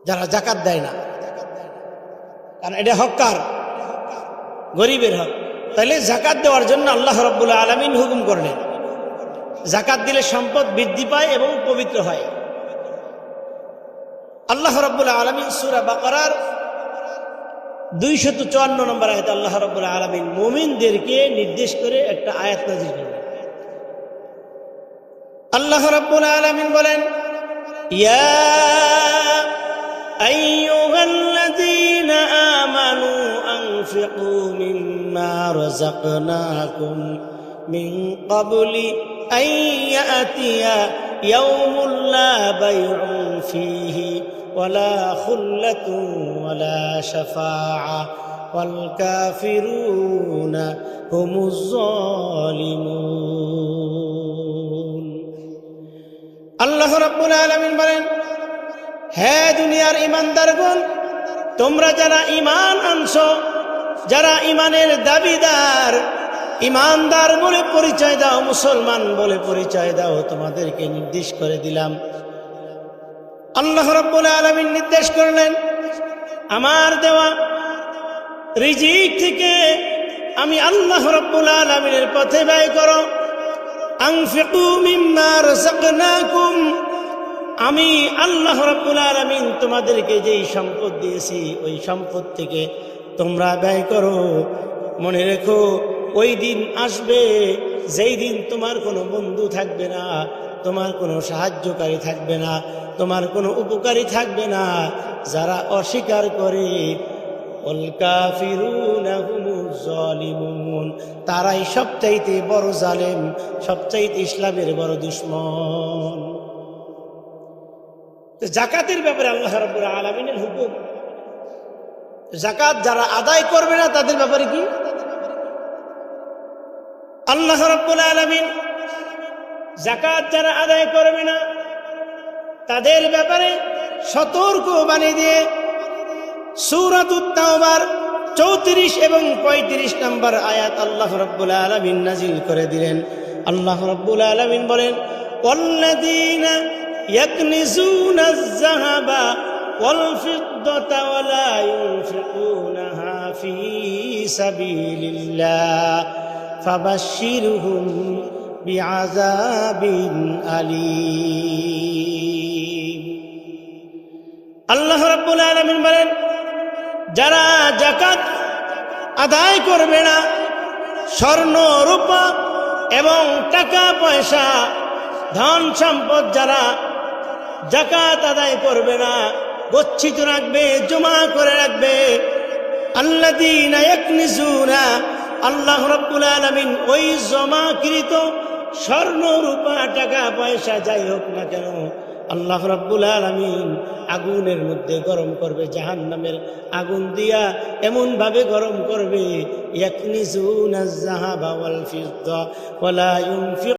যারা জাকাত দেয় না, কারণ এটা হক কার? গরিবের হক। তাহলে জাকাত দেওয়ার জন্য আল্লাহ রাব্বুল আলামিন হুকুম করলেন। জাকাত দিলে সম্পদ বৃদ্ধি পায় এবং পবিত্র হয়। আল্লাহ রাব্বুল আলামিন সূরা বাকারার 254 নম্বর আয়াতে আল্লাহ রাব্বুল আলামিন মুমিনদেরকে নির্দেশ করে একটা আয়াত নাযিল করলেন। আল্লাহ রাব্বুল আলামিন বলেন, ইয়া আইয়ুহাল্লাযীনা আমানু আনফিকু মিম্মা রাযাকনাকুম মিন ক্বাবলি আন ইয়াতিয়া ইয়াউমুন লা বাইউন ফীহি ওয়ালা খুল্লাতুন ওয়ালা শাফাআ ওয়াল কাফিরুনা হুমুজ যালিমুন। আল্লাহ রাব্বুল আলামিন বলেন, হে দুনিয়ার ঈমানদারগণ, তোমরা যারা ঈমান আনছো, যারা ঈমানের দাবিদার, ঈমানদার বলে পরিচয় দাও, মুসলমান বলে পরিচয় দাও, তোমাদেরকে নির্দেশ করে দিলাম। আল্লাহ রাব্বুল আলামিন নির্দেশ করলেন, আমার দেওয়া রিজিক থেকে আমি আল্লাহ রাব্বুল আলামিনের পথে ব্যয় করো। আনফিকু মিম্মা রাযাকনাকুম, আমি আল্লাহ রাব্বুল আলামিন তোমাদেরকে যেই সম্পদ দিয়েছি ওই সম্পদ থেকে তোমরা ব্যয় করো। মনে রেখো, ওই দিন আসবে যেই দিন তোমার কোনো বন্ধু থাকবে না, তোমার কোনো সাহায্যকারী থাকবে না, তোমার কোনো উপকারী থাকবে না। যারা অস্বীকার করে, ওয়াল কাফিরুনা হুমুজ যালিমুন, তারাই সবচাইতে বড় জালেম, সবচাইতে ইসলামের বড় দুশমন। জাকাতের ব্যাপারে আল্লাহ রাব্বুল আলামিনের হুকুম, জাকাত যারা আদায় করবে না তাদের ব্যাপারে কি? আল্লাহ রাব্বুল আলামিন জাকাত যারা আদায় করবে না তাদের ব্যাপারে সতর্ক বাণী দিয়ে সূরাতুত তাওবার 34 এবং 35 নম্বর আয়াত আল্লাহ রাব্বুল আলামিন নাজিল করে দিলেন। আল্লাহ রাব্বুল আলামিন বলেন, ওয়াল্লাযীনা ইয়াকনিজুনা আয-যাহাবা ওয়াল ফিদ্দাতা ওয়া লা ইউনফিকুনাহা ফী সাবিলিল্লাহ ফাবাশশিরহুম বিআযাবিন আলীম। আল্লাহ রাব্বুল আলামিন বলেন, যারা যাকাত আদায় করবে না, স্বর্ণ রূপা এবং টাকা পয়সা ধন সম্পদ যারা যাকাত আদায় করবে না, গচ্ছিত রাখবে, জমা করে রাখবে, আল্লাযীনা ইয়াকনিজুনা, আল্লাহ রাব্বুল আলামিন ওই জমাকৃত স্বর্ণ রূপা টাকা পয়সা যাই হোক না কেন আল্লাহ রাব্বুল আলামিন আগুনের মধ্যে গরম করবে, জাহান্নামের আগুন দিয়া এমন ভাবে গরম করবে, ইয়াকনিজুনা আয-যাহাবা ওয়াল ফিদ্দা ওয়া লা ইউনফিকুনা